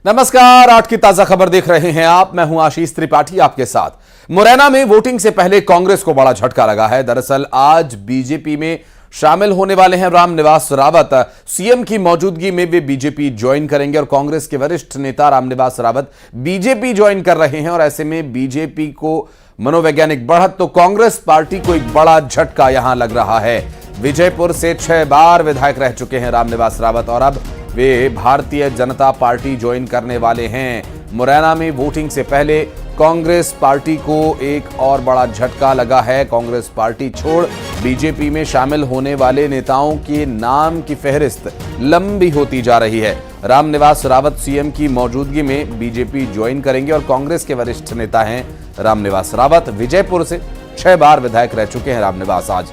नमस्कार, आज की ताजा खबर देख रहे हैं आप। मैं हूं आशीष त्रिपाठी आपके साथ। मुरैना में वोटिंग से पहले कांग्रेस को बड़ा झटका लगा है। दरअसल आज बीजेपी में शामिल होने वाले हैं रामनिवास रावत। सीएम की मौजूदगी में वे बीजेपी ज्वाइन करेंगे और कांग्रेस के वरिष्ठ नेता रामनिवास रावत बीजेपी ज्वाइन कर रहे हैं। और ऐसे में बीजेपी को मनोवैज्ञानिक बढ़त तो कांग्रेस पार्टी को एक बड़ा झटका यहां लग रहा है। विजयपुर से 6 बार विधायक रह चुके हैं रामनिवास रावत और अब वे भारतीय जनता पार्टी ज्वाइन करने वाले हैं। मुरैना में वोटिंग से पहले कांग्रेस पार्टी को एक और बड़ा झटका लगा है। कांग्रेस पार्टी छोड़ बीजेपी में शामिल होने वाले नेताओं के नाम की फहरिस्त लंबी होती जा रही है। रामनिवास रावत सीएम की मौजूदगी में बीजेपी ज्वाइन करेंगे और कांग्रेस के वरिष्ठ नेता हैं रामनिवास रावत। विजयपुर से 6 बार विधायक रह चुके हैं रामनिवास, आज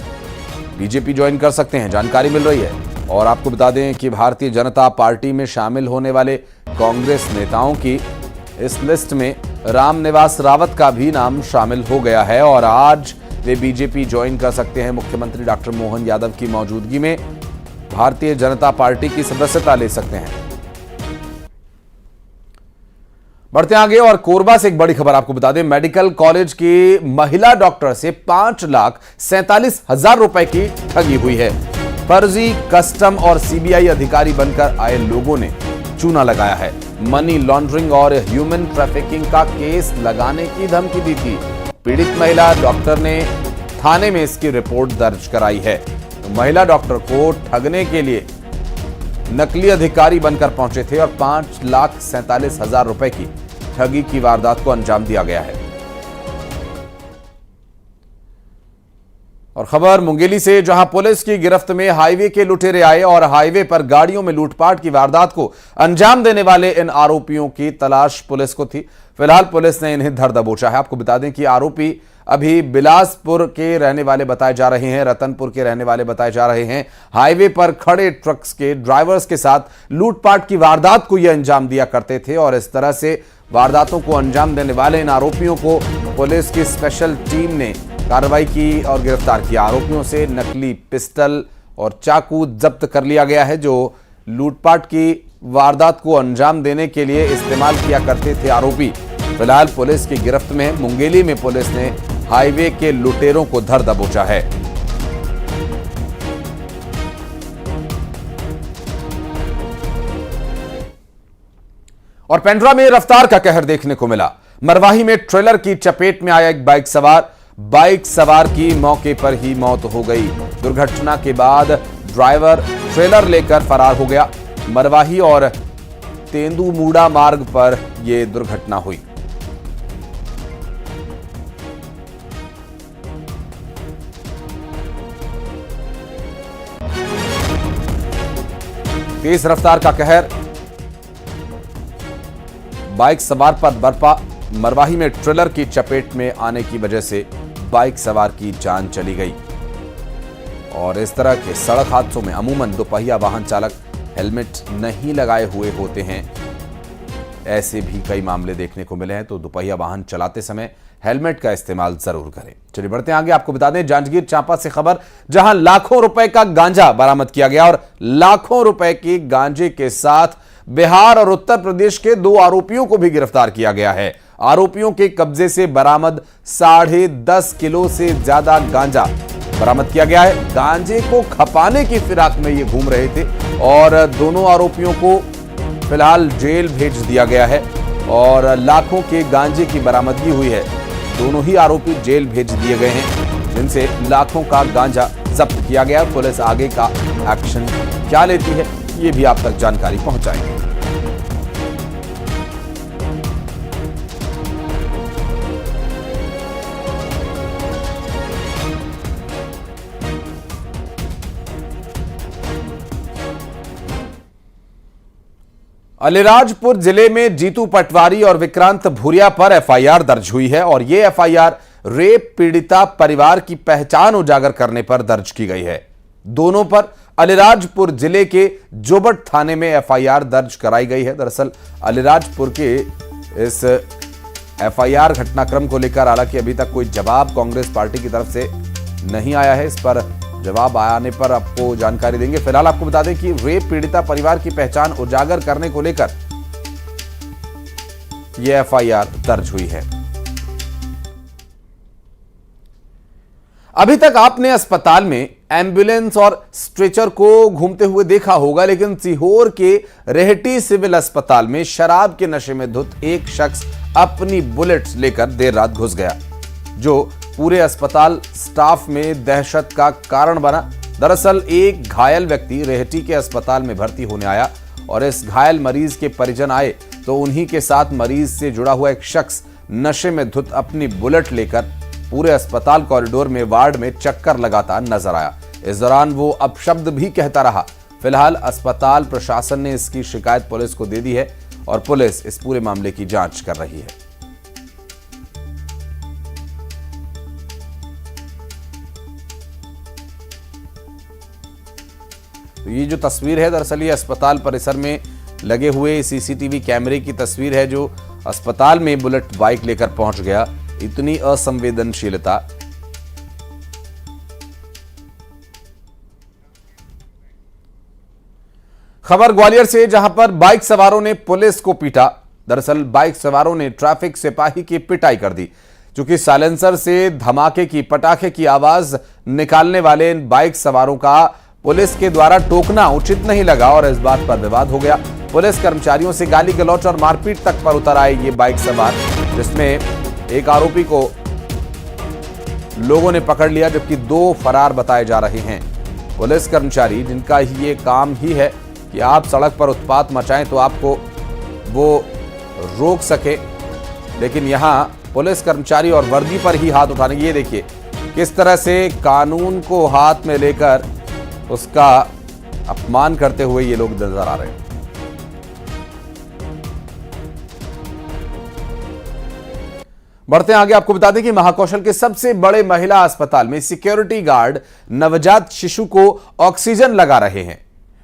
बीजेपी ज्वाइन कर सकते हैं, जानकारी मिल रही है। और आपको बता दें कि भारतीय जनता पार्टी में शामिल होने वाले कांग्रेस नेताओं की इस लिस्ट में रामनिवास रावत का भी नाम शामिल हो गया है और आज वे बीजेपी ज्वाइन कर सकते हैं। मुख्यमंत्री डॉक्टर मोहन यादव की मौजूदगी में भारतीय जनता पार्टी की सदस्यता ले सकते हैं। बढ़ते आगे और कोरबा से एक बड़ी खबर आपको बता दें। मेडिकल कॉलेज की महिला डॉक्टर से 5,47,000 रुपए की ठगी हुई है। फर्जी कस्टम और सीबीआई अधिकारी बनकर आए लोगों ने चूना लगाया है। मनी लॉन्ड्रिंग और ह्यूमन ट्रैफिकिंग का केस लगाने की धमकी दी थी। पीड़ित महिला डॉक्टर ने थाने में इसकी रिपोर्ट दर्ज कराई है। तो महिला डॉक्टर को ठगने के लिए नकली अधिकारी बनकर पहुंचे थे और 5,47,000 रुपए की ठगी की वारदात को अंजाम दिया गया है। और खबर मुंगेली से, जहां पुलिस की गिरफ्त में हाईवे के लुटेरे आए और हाईवे पर गाड़ियों में लूटपाट की वारदात को अंजाम देने वाले इन आरोपियों की तलाश पुलिस को थी। फिलहाल पुलिस ने इन्हें धर दबोचा है। आपको बता दें कि आरोपी अभी बिलासपुर के रहने वाले बताए जा रहे हैं, रतनपुर के रहने वाले बताए जा रहे हैं। हाईवे पर खड़े ट्रक्स के ड्राइवर्स के साथ लूटपाट की वारदात को यह अंजाम दिया करते थे और इस तरह से वारदातों को अंजाम देने वाले इन आरोपियों को पुलिस की स्पेशल टीम ने कार्रवाई की और गिरफ्तार किया। आरोपियों से नकली पिस्टल और चाकू जब्त कर लिया गया है जो लूटपाट की वारदात को अंजाम देने के लिए इस्तेमाल किया करते थे आरोपी। फिलहाल पुलिस की गिरफ्त में मुंगेली में पुलिस ने हाईवे के लुटेरों को धर दबोचा है। और पेंड्रा में रफ्तार का कहर देखने को मिला। मरवाही में ट्रेलर की चपेट में आया एक बाइक सवार की मौके पर ही मौत हो गई। दुर्घटना के बाद ड्राइवर ट्रेलर लेकर फरार हो गया। मरवाही और तेंदुमूड़ा मार्ग पर यह दुर्घटना हुई। तेज रफ्तार का कहर, बाइक सवार पर बरपा। मरवाही में ट्रेलर की चपेट में आने की वजह से बाइक सवार की जान चली गई। और इस तरह के सड़क हादसों में अमूमन दोपहिया वाहन चालक हेलमेट नहीं लगाए हुए होते हैं। ऐसे भी कई मामले देखने को मिले हैं, तो दोपहिया वाहन चलाते समय हेलमेट का इस्तेमाल जरूर करें। चलिए बढ़ते हैं आगे। आपको बता दें जांजगीर चांपा से खबर, जहां लाखों रुपए का गांजा बरामद किया गया और लाखों रुपए के गांजे के साथ बिहार और उत्तर प्रदेश के 2 आरोपियों को भी गिरफ्तार किया गया है। आरोपियों के कब्जे से बरामद 10.5 किलो से ज्यादा गांजा बरामद किया गया है। गांजे को खपाने की फिराक में ये घूम रहे थे और दोनों आरोपियों को फिलहाल जेल भेज दिया गया है और लाखों के गांजे की बरामदगी हुई है। दोनों ही आरोपी जेल भेज दिए गए हैं, जिनसे लाखों का गांजा जब्त किया गया। पुलिस आगे का एक्शन क्या लेती है, ये भी आप तक जानकारी पहुंचाएंगे। अलीराजपुर जिले में जीतू पटवारी और विक्रांत भूरिया पर एफआईआर दर्ज हुई है और यह एफआईआर रेप पीड़िता परिवार की पहचान उजागर करने पर दर्ज की गई है। दोनों पर अलीराजपुर जिले के जोबट थाने में एफआईआर दर्ज कराई गई है। दरअसल अलीराजपुर के इस एफआईआर घटनाक्रम को लेकर हालांकि अभी तक कोई जवाब कांग्रेस पार्टी की तरफ से नहीं आया है। इस पर जवाब आने पर आपको जानकारी देंगे। फिलहाल आपको बता दें कि रेप पीड़िता परिवार की पहचान उजागर करने को लेकर यह एफआईआर दर्ज हुई है। अभी तक आपने अस्पताल में एम्बुलेंस और स्ट्रेचर को घूमते हुए देखा होगा, लेकिन सीहोर के रेहटी सिविल अस्पताल में शराब के नशे में धुत एक शख्स अपनी बुलेट लेकर देर रात घुस गया, जो पूरे अस्पताल स्टाफ में दहशत का कारण बना। दरअसल एक घायल व्यक्ति रेहटी के अस्पताल में भर्ती होने आया और इस घायल मरीज के परिजन आए तो उन्हीं के साथ मरीज से जुड़ा हुआ एक शख्स नशे में धुत अपनी बुलेट लेकर पूरे अस्पताल कॉरिडोर में वार्ड में चक्कर लगाता नजर आया। इस दौरान वो अपशब्द भी कहता रहा। फिलहाल अस्पताल प्रशासन ने इसकी शिकायत पुलिस को दे दी है और पुलिस इस पूरे मामले की जांच कर रही है। तो ये जो तस्वीर है, दरअसल ये अस्पताल परिसर में लगे हुए सीसीटीवी कैमरे की तस्वीर है, जो अस्पताल में बुलेट बाइक लेकर पहुंच गया। इतनी असंवेदनशीलता। खबर ग्वालियर से, जहां पर बाइक सवारों ने पुलिस को पीटा। दरअसल बाइक सवारों ने ट्रैफिक सिपाही की पिटाई कर दी, क्योंकि साइलेंसर से धमाके की पटाखे की आवाज निकालने वाले बाइक सवारों का पुलिस के द्वारा टोकना उचित नहीं लगा और इस बात पर विवाद हो गया। पुलिस कर्मचारियों से गाली गलौच और मारपीट तक पर उतर आए ये बाइक सवार, जिसमें एक आरोपी को लोगों ने पकड़ लिया, जबकि 2 फरार बताए जा रहे हैं। पुलिस कर्मचारी, जिनका ये काम ही है कि आप सड़क पर उत्पात मचाएं तो आपको वो रोक सके, लेकिन यहां पुलिस कर्मचारी और वर्दी पर ही हाथ उठाने, ये देखिए किस तरह से कानून को हाथ में लेकर उसका अपमान करते हुए ये लोग नजर आ रहे हैं। बढ़ते आगे, आपको बता दें कि महाकौशल के सबसे बड़े महिला अस्पताल में सिक्योरिटी गार्ड नवजात शिशु को ऑक्सीजन लगा रहे हैं।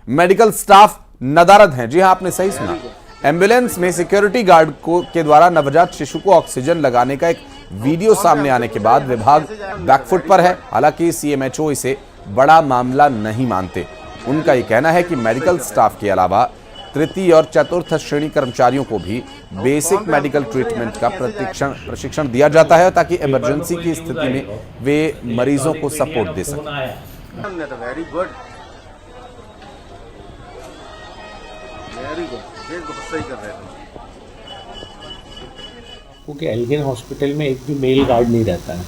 मेडिकल स्टाफ नदारद हैं। जी हां, आपने सही सुना। एम्बुलेंस में सिक्योरिटी गार्ड के द्वारा नवजात शिशु को ऑक्सीजन लगाने का एक वीडियो सामने आने के बाद विभाग बैकफुट पर है। हालांकि सीएमएचओ इसे बड़ा मामला नहीं मानते। उनका यह कहना है कि मेडिकल स्टाफ के अलावा तृतीय और चतुर्थ श्रेणी कर्मचारियों को भी बेसिक मेडिकल ट्रीटमेंट का प्रशिक्षण दिया जाता है, ताकि इमरजेंसी की स्थिति में वे मरीजों को सपोर्ट दे सकें। वेरी गुड, सही कर रहे हैं। क्योंकि एल्गिन हॉस्पिटल में एक भी मेल गार्ड नहीं रहता है,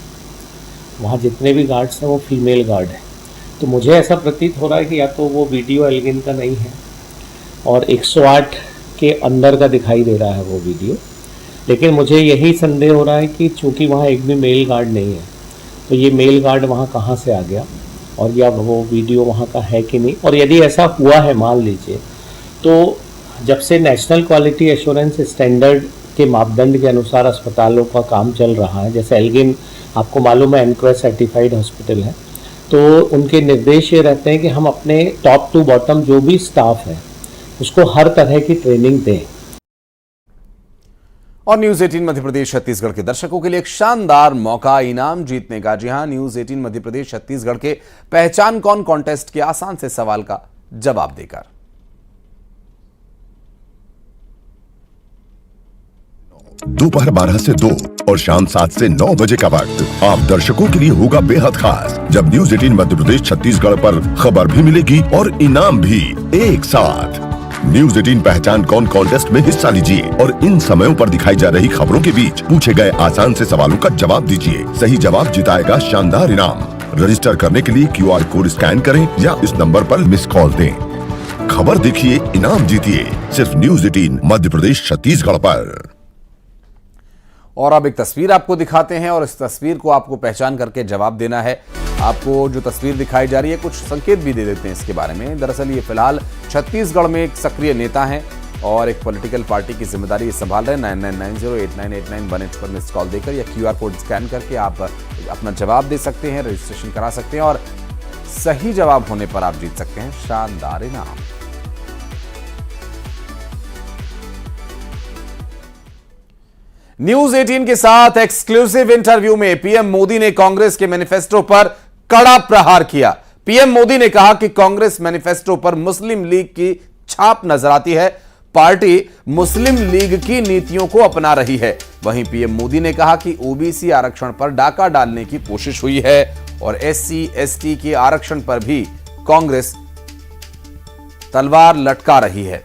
वहाँ जितने भी गार्ड्स हैं वो फीमेल गार्ड है। तो मुझे ऐसा प्रतीत हो रहा है कि या तो वो वीडियो एल्गिन का नहीं है और 108 के अंदर का दिखाई दे रहा है वो वीडियो, लेकिन मुझे यही संदेह हो रहा है कि चूंकि वहाँ एक भी मेल गार्ड नहीं है, तो ये मेल गार्ड वहाँ कहाँ से आ गया और या वो वीडियो वहाँ का है कि नहीं। और यदि ऐसा हुआ है, मान लीजिए, तो जब से नेशनल क्वालिटी एश्योरेंस स्टैंडर्ड के मापदंड के अनुसार अस्पतालों का काम चल रहा है, जैसे एल्गिन आपको मालूम है एनक्वेस्ट सर्टिफाइड हॉस्पिटल है, तो उनके निर्देश ये रहते हैं कि हम अपने टॉप टू बॉटम जो भी स्टाफ है उसको हर तरह की ट्रेनिंग दें। और न्यूज 18 मध्य प्रदेश छत्तीसगढ़ के दर्शकों के लिए एक शानदार मौका इनाम जीतने का। जी हां, न्यूज 18 मध्य प्रदेश छत्तीसगढ़ के पहचान कौन कॉन्टेस्ट के आसान से सवाल का जवाब देकर दोपहर 12 से 2 और शाम 7 से 9 बजे का वक्त आप दर्शकों के लिए होगा बेहद खास, जब न्यूज 18 मध्य प्रदेश छत्तीसगढ़ पर खबर भी मिलेगी और इनाम भी एक साथ। न्यूज 18 पहचान कौन कॉन्टेस्ट में हिस्सा लीजिए और इन समयों पर दिखाई जा रही खबरों के बीच पूछे गए आसान से सवालों का जवाब दीजिए। सही जवाब जिताएगा शानदार इनाम। रजिस्टर करने के लिए QR कोड स्कैन करें या इस नंबर पर मिस कॉल दें। खबर देखिए, इनाम जीतिए, सिर्फ न्यूज 18 मध्य प्रदेश छत्तीसगढ़ पर। और अब एक तस्वीर आपको दिखाते हैं और इस तस्वीर को आपको पहचान करके जवाब देना है। आपको जो तस्वीर दिखाई जा रही है, कुछ संकेत भी दे देते हैं इसके बारे में। दरअसल ये फिलहाल छत्तीसगढ़ में एक सक्रिय नेता हैं और एक पॉलिटिकल पार्टी की जिम्मेदारी संभाल रहे हैं। 9990898918 पर मिस कॉल देकर या QR कोड स्कैन करके आप अपना जवाब दे सकते हैं, रजिस्ट्रेशन करा सकते हैं और सही जवाब होने पर आप जीत सकते हैं शानदार इनाम। न्यूज 18 के साथ एक्सक्लूसिव इंटरव्यू में पीएम मोदी ने कांग्रेस के मैनिफेस्टो पर कड़ा प्रहार किया। पीएम मोदी ने कहा कि कांग्रेस मैनिफेस्टो पर मुस्लिम लीग की छाप नजर आती है। पार्टी मुस्लिम लीग की नीतियों को अपना रही है। वहीं पीएम मोदी ने कहा कि ओबीसी आरक्षण पर डाका डालने की कोशिश हुई है और एससी एसटी के आरक्षण पर भी कांग्रेस तलवार लटका रही है।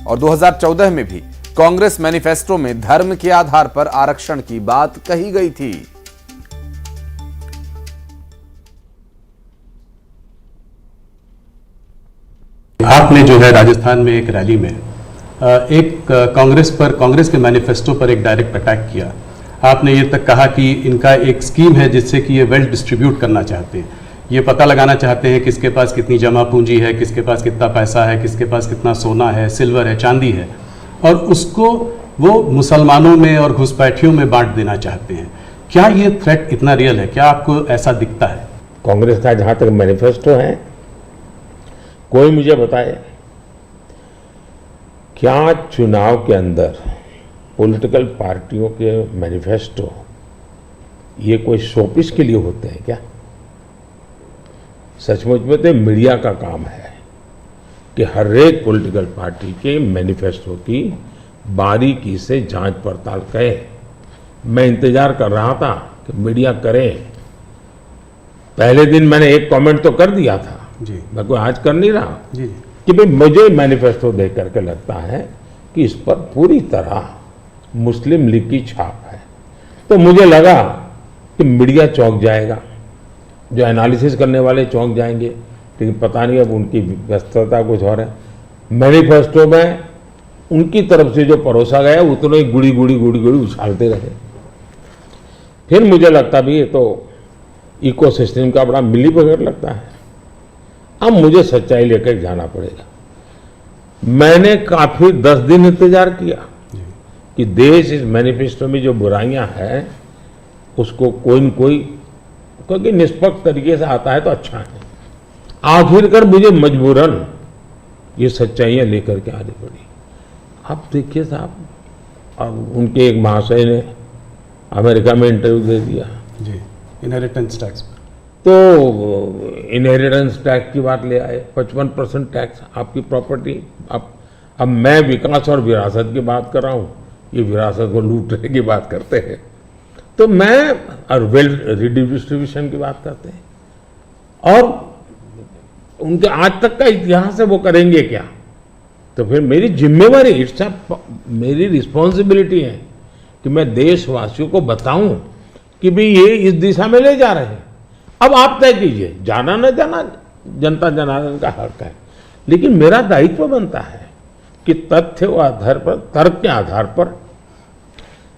और 2014 में भी कांग्रेस मैनिफेस्टो में धर्म के आधार पर आरक्षण की बात कही गई थी। आपने जो है राजस्थान में एक रैली में एक कांग्रेस के मैनिफेस्टो पर एक डायरेक्ट अटैक किया। आपने ये तक कहा कि इनका एक स्कीम है जिससे कि ये वेल्थ डिस्ट्रीब्यूट करना चाहते हैं, ये पता लगाना चाहते हैं किसके पास कितनी जमा पूंजी है, किसके पास कितना पैसा है, किसके पास कितना सोना है, सिल्वर है, चांदी है, और उसको वो मुसलमानों में और घुसपैठियों में बांट देना चाहते हैं। क्या ये थ्रेट इतना रियल है? क्या आपको ऐसा दिखता है? कांग्रेस का जहां तक मैनिफेस्टो है, कोई मुझे बताए क्या चुनाव के अंदर पॉलिटिकल पार्टियों के मैनिफेस्टो ये कोई शोपीस के लिए होते हैं क्या? सचमुच में तो मीडिया का काम है कि हर एक पॉलिटिकल पार्टी के मैनिफेस्टो की बारीकी से जांच पड़ताल करे। मैं इंतजार कर रहा था कि मीडिया करे। पहले दिन मैंने एक कमेंट तो कर दिया था जी, मैं कोई आज कर नहीं रहा जी, कि भाई मुझे मैनिफेस्टो देख करके लगता है कि इस पर पूरी तरह मुस्लिम लीग की छाप है। तो मुझे लगा कि मीडिया चौंक जाएगा, जो एनालिसिस करने वाले चौंक जाएंगे, लेकिन पता नहीं अब उनकी व्यस्तता कुछ और है। मैनिफेस्टो में उनकी तरफ से जो परोसा गया उतना ही गुड़ी गुड़ी उछालते रहे। फिर मुझे लगता भी ये तो इकोसिस्टम का बड़ा मिलीबगर लगता है। अब मुझे सच्चाई लेकर जाना पड़ेगा। मैंने काफी 10 दिन इंतजार किया कि देश इस मैनिफेस्टो में जो बुराइयां हैं उसको कोई न कोई, क्योंकि निष्पक्ष तरीके से आता है तो अच्छा है। आखिरकार मुझे मजबूरन ये सच्चाइयां लेकर के आनी पड़ी। अब देखिए साहब, अब उनके एक महाशय ने अमेरिका में इंटरव्यू दे दिया जी, इनहेरिटेंस टैक्स पर। तो इनहेरिटेंस टैक्स की बात ले आए, 55% टैक्स आपकी प्रॉपर्टी। अब मैं विकास और विरासत की बात कर रहा हूँ, ये विरासत को लूटने की बात करते हैं। तो मैं और वेल्थ रिडिस्ट्रीब्यूशन की बात करते हैं, और उनके आज तक का इतिहास है वो करेंगे क्या? तो फिर मेरी जिम्मेवारी, मेरी रिस्पॉन्सिबिलिटी है कि मैं देशवासियों को बताऊं कि भाई ये इस दिशा में ले जा रहे हैं। अब आप तय कीजिए, जाना न जाना जनता जनार्दन का हक है, लेकिन मेरा दायित्व बनता है कि तथ्य के आधार पर, तर्क के आधार पर,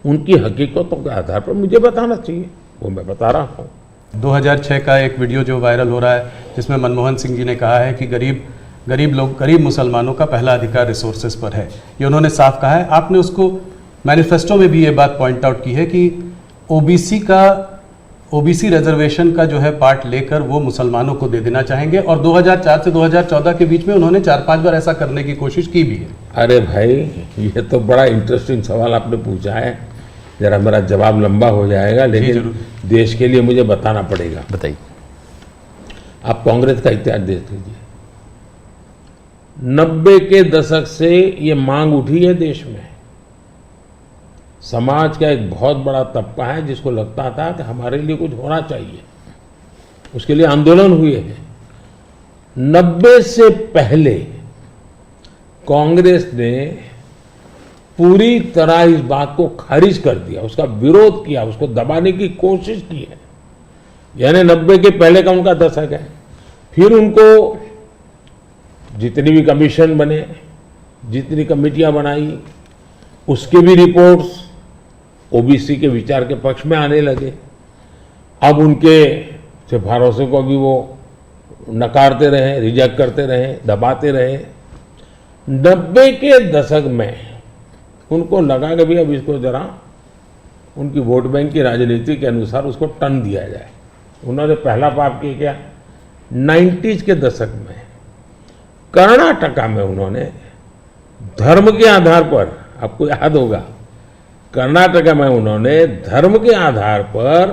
उनकी हकीकतों के आधार पर मुझे बताना चाहिए, वो मैं बता रहा हूँ। 2006 का एक वीडियो जो वायरल हो रहा है जिसमें मनमोहन सिंह जी ने कहा है कि गरीब मुसलमानों का पहला अधिकार रिसोर्सेज पर है, ये उन्होंने साफ कहा है। आपने उसको मैनिफेस्टो में भी ये बात पॉइंट आउट की है कि ओबीसी रिजर्वेशन का जो है पार्ट लेकर वो मुसलमानों को दे देना चाहेंगे, और 2004 से 2014 के बीच में उन्होंने 4-5 बार ऐसा करने की कोशिश की भी है। अरे भाई, ये तो बड़ा इंटरेस्टिंग सवाल आपने पूछा है। जरा मेरा जवाब लंबा हो जाएगा, लेकिन देश के लिए मुझे बताना पड़ेगा। बताइए। आप कांग्रेस का इतिहास देख लीजिए। 90 के दशक से ये मांग उठी है देश में। समाज का एक बहुत बड़ा तबका है जिसको लगता था कि हमारे लिए कुछ होना चाहिए, उसके लिए आंदोलन हुए हैं। 90 से पहले कांग्रेस ने पूरी तरह इस बात को खारिज कर दिया, उसका विरोध किया, उसको दबाने की कोशिश की है। यानी 90 के पहले का उनका दशक है। फिर उनको जितनी भी कमीशन बने, जितनी कमेटियां बनाई, उसके भी रिपोर्ट्स ओबीसी के विचार के पक्ष में आने लगे। अब उनके सिफारिशों को भी वो नकारते रहे, रिजेक्ट करते रहे, दबाते रहे। 90 के दशक में उनको लगा कि भाई अब इसको जरा उनकी वोट बैंक की राजनीति के अनुसार उसको टर्न दिया जाए। उन्होंने पहला पाप किया क्या? 90s के दशक में कर्नाटका में उन्होंने धर्म के आधार पर, आपको याद होगा, कर्नाटका में उन्होंने धर्म के आधार पर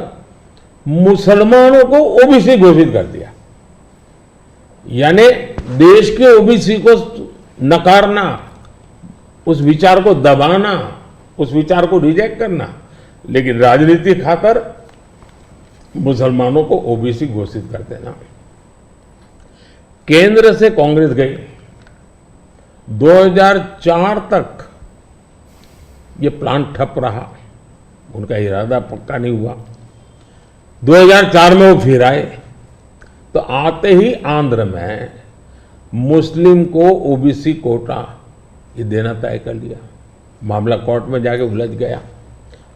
मुसलमानों को ओबीसी घोषित कर दिया। यानी देश के ओबीसी को नकारना, उस विचार को दबाना, उस विचार को रिजेक्ट करना, लेकिन राजनीति खातर मुसलमानों को ओबीसी घोषित कर देना। केंद्र से कांग्रेस गई, 2004 तक ये प्लान ठप रहा, उनका इरादा पक्का नहीं हुआ। 2004 में वो फिर आए, तो आते ही आंध्र में मुस्लिम को ओबीसी कोटा ये देना तय कर लिया। मामला कोर्ट में जाके उलझ गया।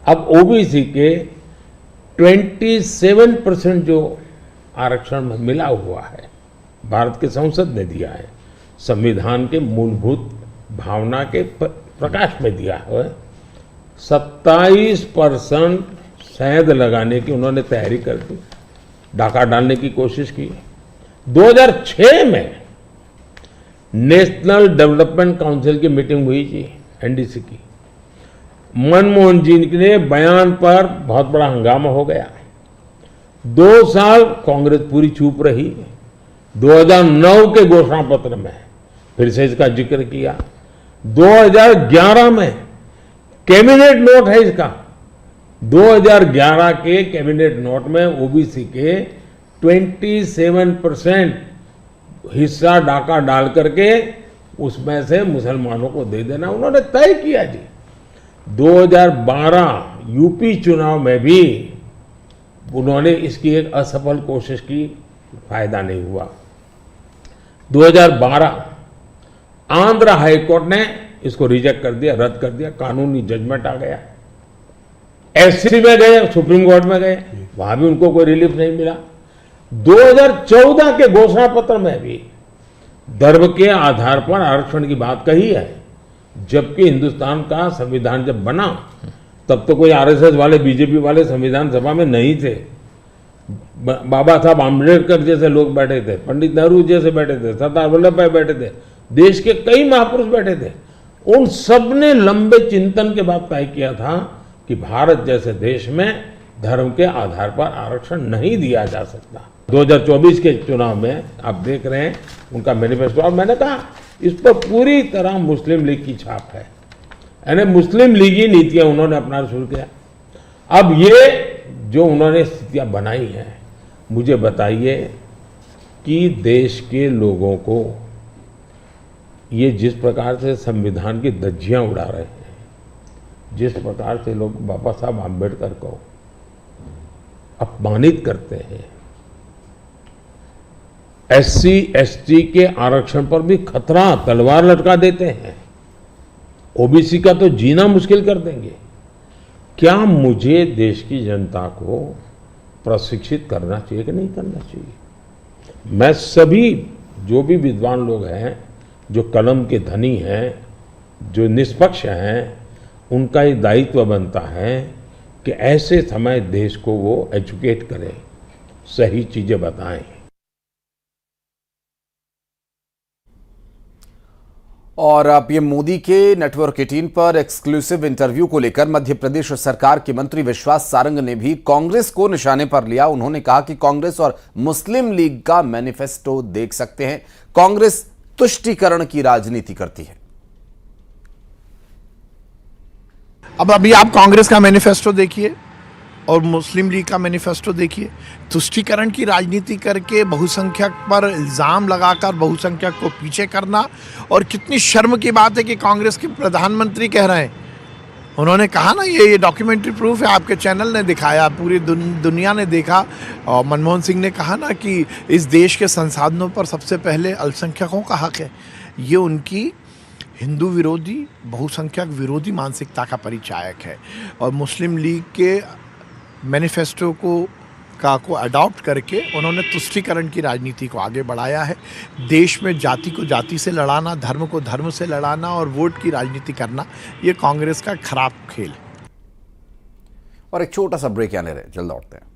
अब ओबीसी के 27% जो आरक्षण में मिला हुआ है, भारत के संसद ने दिया है, संविधान के मूलभूत भावना के प्रकाश में दिया है। 27% शहद लगाने की उन्होंने तैयारी कर दी, डाका डालने की कोशिश की। 2006 में नेशनल डेवलपमेंट काउंसिल की मीटिंग हुई थी, एनडीसी की। मनमोहन जी के बयान पर बहुत बड़ा हंगामा हो गया। 2 साल कांग्रेस पूरी चुप रही। 2009 के घोषणा पत्र में फिर से इसका जिक्र किया। 2011 में कैबिनेट नोट है इसका, 2011 के कैबिनेट नोट में ओबीसी के 27% हिस्सा डाका डाल करके उसमें से मुसलमानों को दे देना उन्होंने तय किया जी। 2012 यूपी चुनाव में भी उन्होंने इसकी एक असफल कोशिश की, फायदा नहीं हुआ। 2012 आंध्र हाईकोर्ट ने इसको रिजेक्ट कर दिया, रद्द कर दिया, कानूनी जजमेंट आ गया। एससी में गए, सुप्रीम कोर्ट में गए, वहां भी उनको कोई रिलीफ नहीं मिला। 2014 के घोषणा पत्र में भी धर्म के आधार पर आरक्षण की बात कही है, जबकि हिंदुस्तान का संविधान जब बना तब तो कोई आरएसएस वाले, बीजेपी वाले संविधान सभा में नहीं थे। बाबा साहब आम्बेडकर जैसे लोग बैठे थे, पंडित नेहरू जैसे बैठे थे, सरदार वल्लभ भाई बैठे थे, देश के कई महापुरुष बैठे थे। उन सब ने लंबे चिंतन के बाद तय किया था कि भारत जैसे देश में धर्म के आधार पर आरक्षण नहीं दिया जा सकता। 2024 के चुनाव में आप देख रहे हैं उनका मैनिफेस्टो, और मैंने कहा इस पर पूरी तरह मुस्लिम लीग की छाप है, यानी मुस्लिम लीगी नीतियां उन्होंने अपनाना शुरू किया। अब ये जो उन्होंने स्थितियां बनाई हैं, मुझे बताइए कि देश के लोगों को ये जिस प्रकार से संविधान की धज्जियां उड़ा रहे हैं, जिस प्रकार से लोग बाबा साहब आम्बेडकर को अपमानित करते हैं, एससी एसटी के आरक्षण पर भी खतरा, तलवार लटका देते हैं, ओबीसी का तो जीना मुश्किल कर देंगे। क्या मुझे देश की जनता को प्रशिक्षित करना चाहिए कि नहीं करना चाहिए? मैं सभी जो भी विद्वान लोग हैं, जो कलम के धनी हैं, जो निष्पक्ष हैं, उनका ये दायित्व बनता है कि ऐसे समय देश को वो एजुकेट करें, सही चीजें बताएं। और अब ये मोदी के नेटवर्क 18 पर एक्सक्लूसिव इंटरव्यू को लेकर मध्य प्रदेश सरकार के मंत्री विश्वास सारंग ने भी कांग्रेस को निशाने पर लिया। उन्होंने कहा कि कांग्रेस और मुस्लिम लीग का मैनिफेस्टो देख सकते हैं, कांग्रेस तुष्टीकरण की राजनीति करती है। अब अभी आप कांग्रेस का मैनिफेस्टो देखिए और मुस्लिम लीग का मैनिफेस्टो देखिए, तुष्टीकरण की राजनीति करके बहुसंख्यक पर इल्ज़ाम लगाकर बहुसंख्यक को पीछे करना। और कितनी शर्म की बात है कि कांग्रेस के प्रधानमंत्री कह रहे हैं, उन्होंने कहा ना, ये डॉक्यूमेंट्री प्रूफ है, आपके चैनल ने दिखाया, पूरी दुनिया ने देखा। और मनमोहन सिंह ने कहा ना कि इस देश के संसाधनों पर सबसे पहले अल्पसंख्यकों का हक है। ये उनकी हिंदू विरोधी, बहुसंख्यक विरोधी मानसिकता का परिचायक है। और मुस्लिम लीग के मैनिफेस्टो को अडॉप्ट करके उन्होंने तुष्टीकरण की राजनीति को आगे बढ़ाया है। देश में जाति को जाति से लड़ाना, धर्म को धर्म से लड़ाना और वोट की राजनीति करना, ये कांग्रेस का खराब खेल है। और एक छोटा सा ब्रेक यहाँ ले रहे हैं, जल्द लौटते हैं।